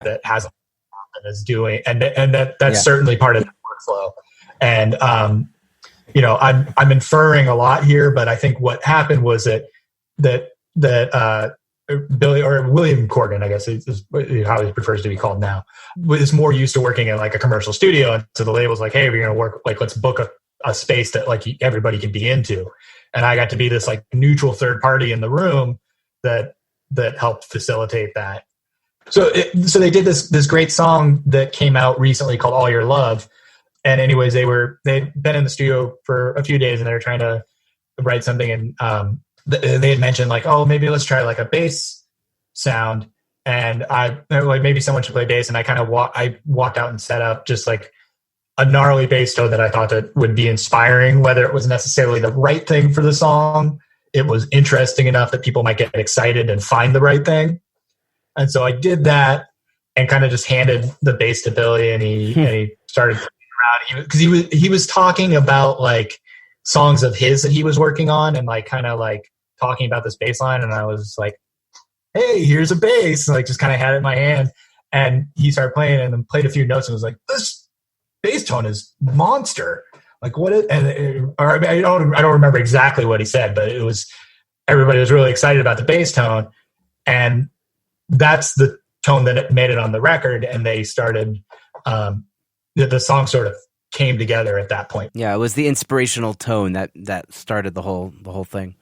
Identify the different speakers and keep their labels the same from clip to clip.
Speaker 1: that has a and is doing, and that's certainly part of the workflow. And I'm inferring a lot here, but I think what happened was that Billy, or William Corgan, I guess is how he prefers to be called now, was more used to working in like a commercial studio. And so the label's like, hey, we're going to work, like, let's book a space that like everybody can be into. And I got to be this like neutral third party in the room that helped facilitate that. So they did this great song that came out recently called All Your Love. And anyways, they'd been in the studio for a few days and they were trying to write something. And they had mentioned like, oh, maybe let's try like a bass sound. And maybe someone should play bass. And I walked out and set up just like a gnarly bass tone that I thought that would be inspiring, whether it was necessarily the right thing for the song. It was interesting enough that people might get excited and find the right thing. And so I did that and kind of just handed the bass to Billy, and he started playing around, because he was talking about like songs of his that he was working on, and like kind of like talking about this bass line. And I was like, hey, here's a bass, and like just kind of had it in my hand. And he started playing and then played a few notes and was like, this bass tone is monster. Like what it, and or I don't remember exactly what he said, but it was, everybody was really excited about the bass tone. And that's the tone that made it on the record. And they started, the song sort of came together at that point.
Speaker 2: Yeah. It was the inspirational tone that started the whole thing.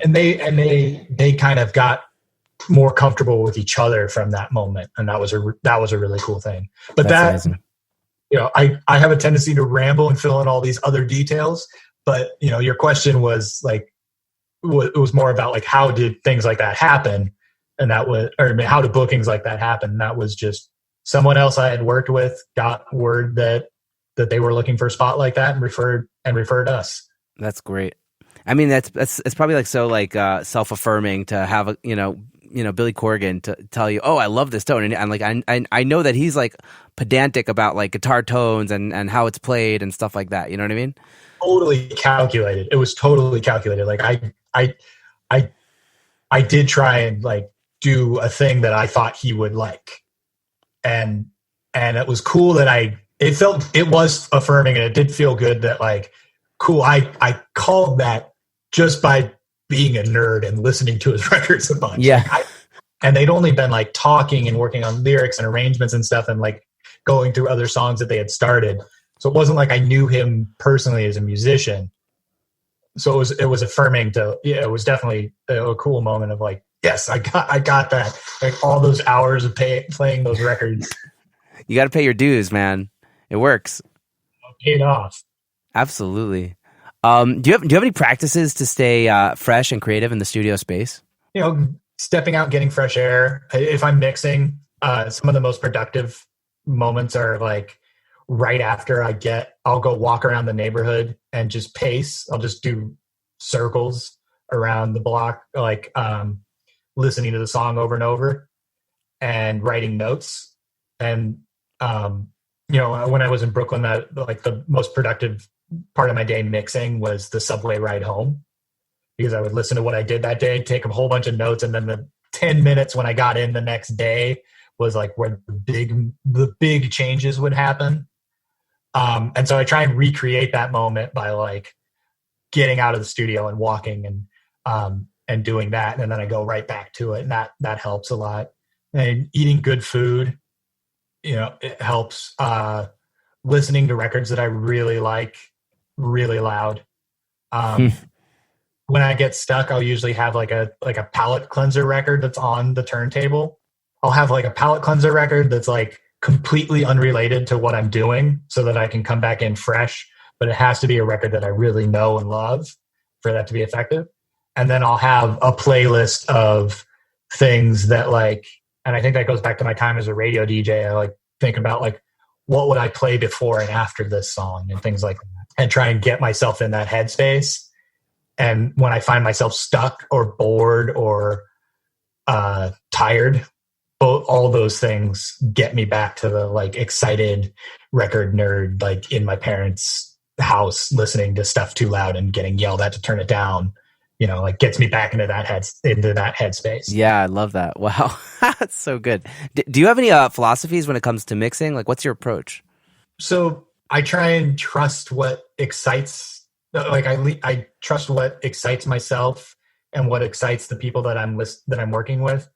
Speaker 1: And they kind of got more comfortable with each other from that moment. And that was a really cool thing. But that's amazing. I have a tendency to ramble and fill in all these other details, but your question was like, it was more about like, how did things like that happen? And that was, how do bookings like that happen? And that was just someone else I had worked with got word that they were looking for a spot like that and referred us. That's
Speaker 2: great. I mean, it's probably like, so like, self-affirming to have Billy Corgan to tell you, oh, I love this tone. And I'm like, I know that he's like pedantic about like guitar tones and how it's played and stuff like that. You know what I mean?
Speaker 1: Totally calculated. It was totally calculated. Like I did try and like do a thing that I thought he would like. And it was cool that it was affirming, and it did feel good that like, cool. I called that just by being a nerd and listening to his records a bunch.
Speaker 2: Yeah.
Speaker 1: And they'd only been like talking and working on lyrics and arrangements and stuff, and like going through other songs that they had started. So it wasn't like I knew him personally as a musician. So it was affirming it was definitely a cool moment of like, yes, I got that. Like all those hours of playing those records.
Speaker 2: You got to pay your dues, man. It works.
Speaker 1: Paid off.
Speaker 2: Absolutely. Do you have any practices to stay fresh and creative in the studio space?
Speaker 1: Stepping out, getting fresh air. If I'm mixing, some of the most productive moments are like right after I'll go walk around the neighborhood and just pace. I'll just do circles around the block, like listening to the song over and over and writing notes. And when I was in Brooklyn, that like the most productive part of my day mixing was the subway ride home, because I would listen to what I did that day, take a whole bunch of notes, and then the 10 minutes when I got in the next day was like where the big changes would happen. And so I try and recreate that moment by like getting out of the studio and walking and doing that, and then I go right back to it, and that helps a lot. And eating good food, it helps. Listening to records that I really like, really loud. When I get stuck, I'll usually have like a palate cleanser record that's on the turntable. I'll have like a palate cleanser record that's like completely unrelated to what I'm doing, so that I can come back in fresh, but it has to be a record that I really know and love for that to be effective. And then I'll have a playlist of things that like, and I think that goes back to my time as a radio DJ. I like think about like, what would I play before and after this song and things like that, and try and get myself in that headspace. And when I find myself stuck or bored or tired, all those things get me back to the like excited record nerd, like in my parents' house, listening to stuff too loud and getting yelled at to turn it down, like gets me back into that headspace.
Speaker 2: Yeah, I love that. Wow. That's so good. Do you have any philosophies when it comes to mixing? Like, what's your approach?
Speaker 1: So I try and trust what excites, like I trust what excites myself and what excites the people that I'm working with.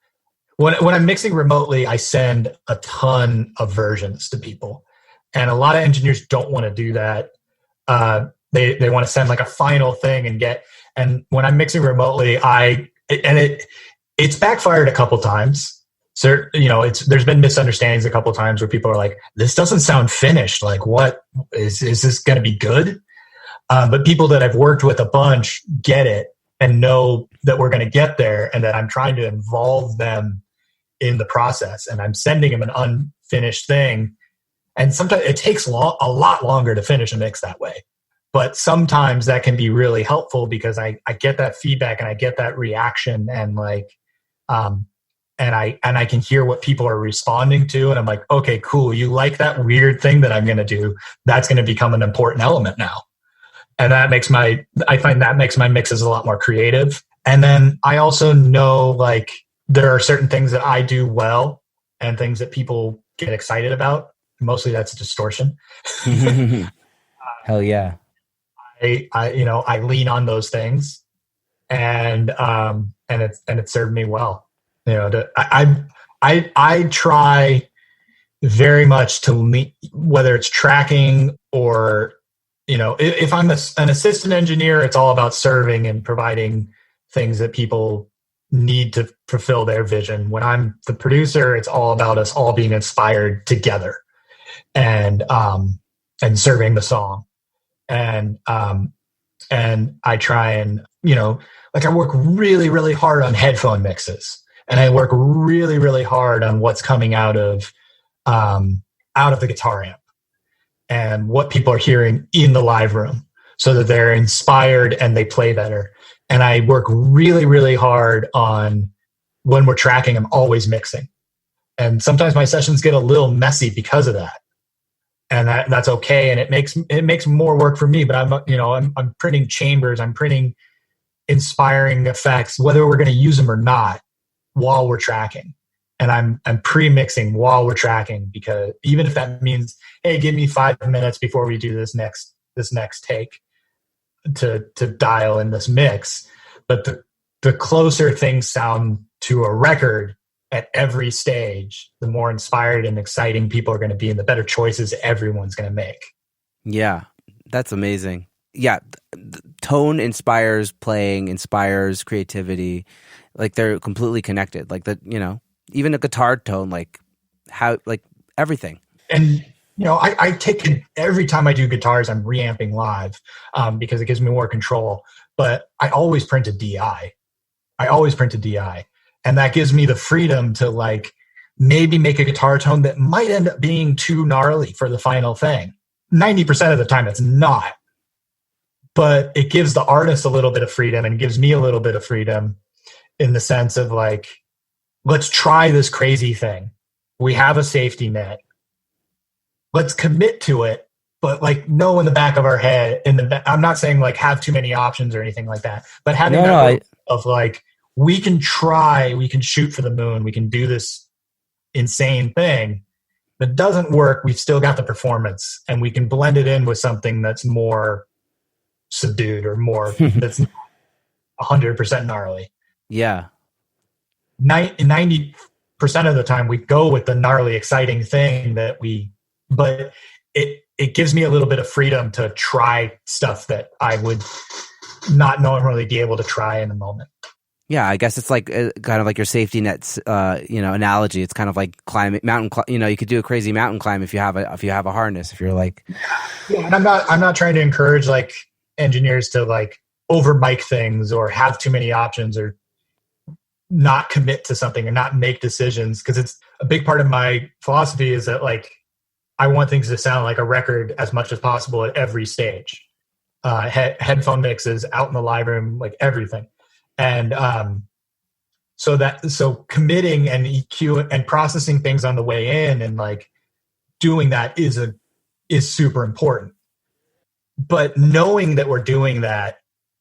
Speaker 1: When I'm mixing remotely, I send a ton of versions to people, and a lot of engineers don't want to do that. They want to send like a final thing and when I'm mixing remotely, it's backfired a couple times. So, there's been misunderstandings a couple times where people are like, this doesn't sound finished. Like, what is this going to be good? But people that I've worked with a bunch get it and know that we're going to get there, and that I'm trying to involve them in the process, and I'm sending them an unfinished thing. And sometimes it takes a lot longer to finish a mix that way. But sometimes that can be really helpful because I get that feedback and I get that reaction, and and I can hear what people are responding to, and I'm like, okay, cool. You like that weird thing that I'm going to do? That's going to become an important element now. And I find that makes my mixes a lot more creative. And then I also know like there are certain things that I do well and things that people get excited about. Mostly that's distortion.
Speaker 2: Hell yeah.
Speaker 1: I lean on those things, and it served me well. I try very much to lean, whether it's tracking or if I'm an assistant engineer, it's all about serving and providing things that people need to fulfill their vision. When I'm the producer, it's all about us all being inspired together and serving the song. And I try and, I work really, really hard on headphone mixes, and I work really, really hard on what's coming out of the guitar amp and what people are hearing in the live room so that they're inspired and they play better. And I work really, really hard on when we're tracking, I'm always mixing. And sometimes my sessions get a little messy because of that. And that's okay. And it makes more work for me, but I'm printing chambers, I'm printing inspiring effects, whether we're going to use them or not, while we're tracking. And I'm pre-mixing while we're tracking, because even if that means, hey, give me 5 minutes before we do this next take to dial in this mix. But the closer things sound to a record at every stage, the more inspired and exciting people are going to be, and the better choices everyone's going to make. Yeah,
Speaker 2: that's amazing. Yeah, tone inspires playing, inspires creativity. Like they're completely connected. Like even a guitar tone, like everything.
Speaker 1: And I take it every time I do guitars, I'm reamping live because it gives me more control. But I always print a DI. And that gives me the freedom to maybe make a guitar tone that might end up being too gnarly for the final thing. 90% of the time it's not. But it gives the artist a little bit of freedom and gives me a little bit of freedom in the sense of let's try this crazy thing. We have a safety net. Let's commit to it, but know in the back of our head, I'm not saying have too many options or anything like that, but having we can try, we can shoot for the moon, we can do this insane thing. That doesn't work, we've still got the performance, and we can blend it in with something that's more subdued or more that's 100% gnarly.
Speaker 2: Yeah.
Speaker 1: 90% of the time we go with the gnarly, exciting thing but it gives me a little bit of freedom to try stuff that I would not normally be able to try in the moment.
Speaker 2: Yeah, I guess it's kind of like your safety nets, analogy. It's kind of like climbing you could do a crazy mountain climb if you have a harness. If you're
Speaker 1: yeah, and I'm not trying to encourage engineers to over mic things or have too many options or not commit to something or not make decisions, because it's a big part of my philosophy is that I want things to sound like a record as much as possible at every stage. Headphone mixes, out in the live room, everything. And so committing and EQ and processing things on the way in and doing that is super important. But knowing that we're doing that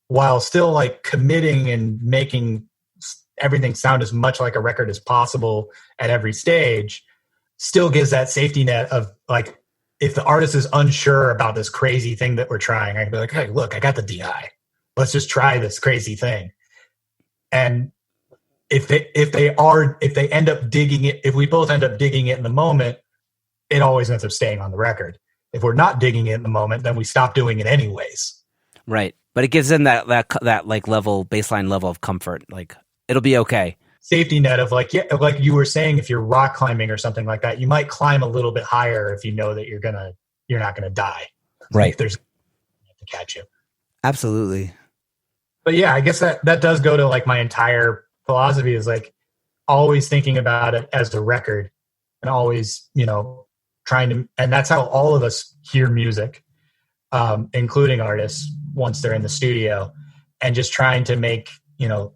Speaker 1: while still like committing and making everything sound as much like a record as possible at every stage, still gives that safety net of like, if the artist is unsure about this crazy thing that we're trying, I can be like, hey, look, I got the DI. Let's just try this crazy thing. And if they end up digging it, if we both end up digging it in the moment, it always ends up staying on the record. If we're not digging it in the moment, then we stop doing it anyways.
Speaker 2: Right. But it gives them that like baseline level of comfort. Like, it'll be okay.
Speaker 1: Safety net of like, yeah, like you were saying, if you're rock climbing or something like that, you might climb a little bit higher if you know that you're not gonna die.
Speaker 2: Right.
Speaker 1: Like there's to catch you.
Speaker 2: Absolutely.
Speaker 1: But yeah, I guess that does go to like my entire philosophy is like always thinking about it as a record and always, trying to, and that's how all of us hear music, including artists once they're in the studio, and just trying to make,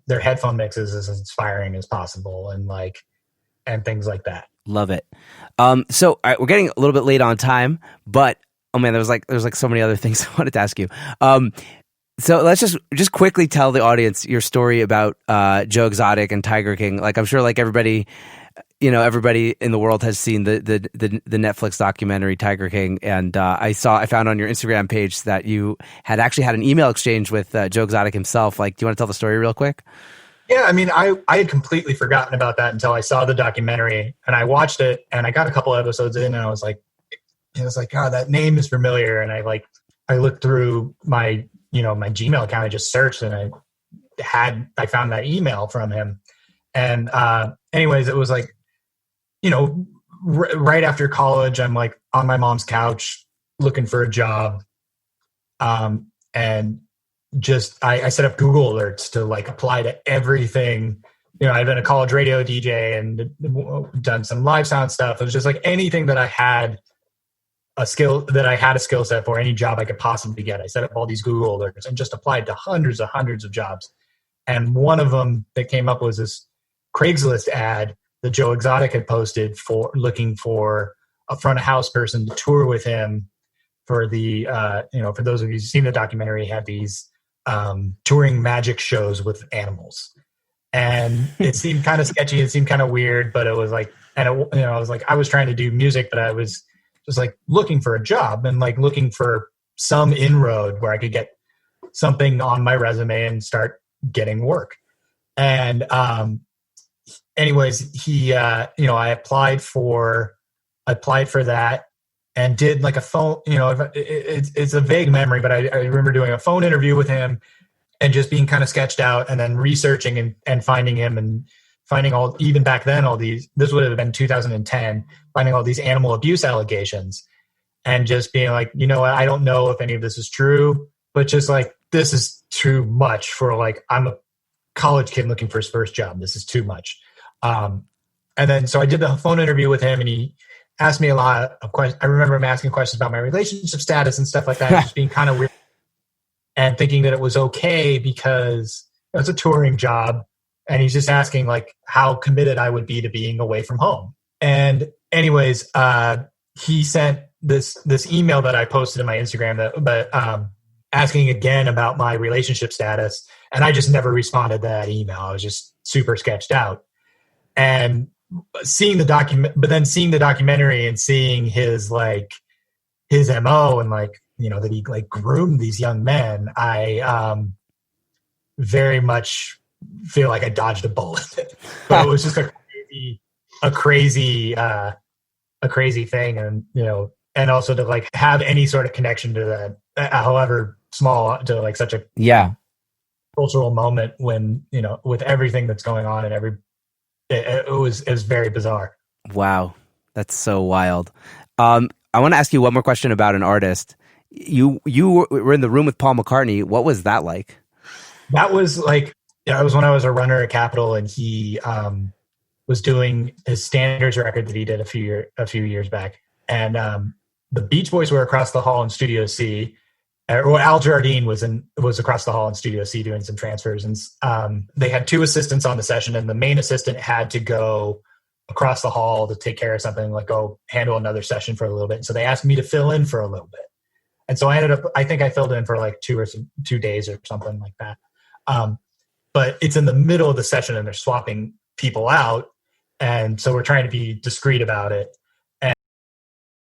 Speaker 1: their headphone mixes as inspiring as possible and things like that.
Speaker 2: Love it. So all right, we're getting a little bit late on time, but oh man, there's like so many other things I wanted to ask you. So let's just quickly tell the audience your story about Joe Exotic and Tiger King. Like, I'm sure like everybody in the world has seen the Netflix documentary Tiger King, and I found on your Instagram page that you had actually had an email exchange with Joe Exotic himself. Like, do you want to tell the story real quick?
Speaker 1: Yeah, I mean, I had completely forgotten about that until I saw the documentary, and I watched it, and I got a couple episodes in, and I was like, oh, that name is familiar, and I looked through my my Gmail account, I just searched, and I found that email from him, and anyways, it was like, right after college, I'm like on my mom's couch looking for a job, and just I set up Google alerts to like apply to everything. I've been a college radio DJ and done some live sound stuff. It was just like anything that I had a skill set for, any job I could possibly get. I set up all these Google alerts and just applied to hundreds of jobs. And one of them that came up was this Craigslist ad that Joe Exotic had posted for looking for a front of house person to tour with him for the, for those of you who've seen the documentary, he had these touring magic shows with animals. And it seemed kind of sketchy. It seemed kind of weird, but it was like, and I was like, I was trying to do music, but I was just like looking for a job and like looking for some inroad where I could get something on my resume and start getting work. And anyways, he, I applied for that and did like a phone, it's a vague memory, but I remember doing a phone interview with him and just being kind of sketched out and then researching and finding him and finding even back then, this would have been 2010, finding all these animal abuse allegations and just being like, I don't know if any of this is true, but just like, this is too much for like, I'm a college kid looking for his first job. This is too much. And then, so I did the phone interview with him and he asked me a lot of questions. I remember him asking questions about my relationship status and stuff like that, just being kind of weird and thinking that it was okay because it's a touring job. And he's just asking like how committed I would be to being away from home. And anyways, he sent this email that I posted in my Instagram asking again about my relationship status. And I just never responded to that email. I was just super sketched out. And seeing the documentary and seeing his MO and like, that he like groomed these young men, I very much feel like I dodged a bullet. But it was just a crazy thing. And, and also to like have any sort of connection to that, however small, to like such a cultural moment when, with everything that's going on and it was very bizarre.
Speaker 2: Wow. That's so wild. I want to ask you one more question about an artist. You were in the room with Paul McCartney. What was that like? That was like, it was when I was a runner at Capitol and he was doing his Standards record that he did a few years back. And the Beach Boys were across the hall in Studio C. Or Al Jardine was across the hall in Studio C doing some transfers. And they had two assistants on the session and the main assistant had to go across the hall to take care of something, like go handle another session for a little bit. And so they asked me to fill in for a little bit.
Speaker 1: And so I think I filled in for like 2 days or something like that. But it's in the middle of the session and they're swapping people out. And so we're trying to be discreet about it.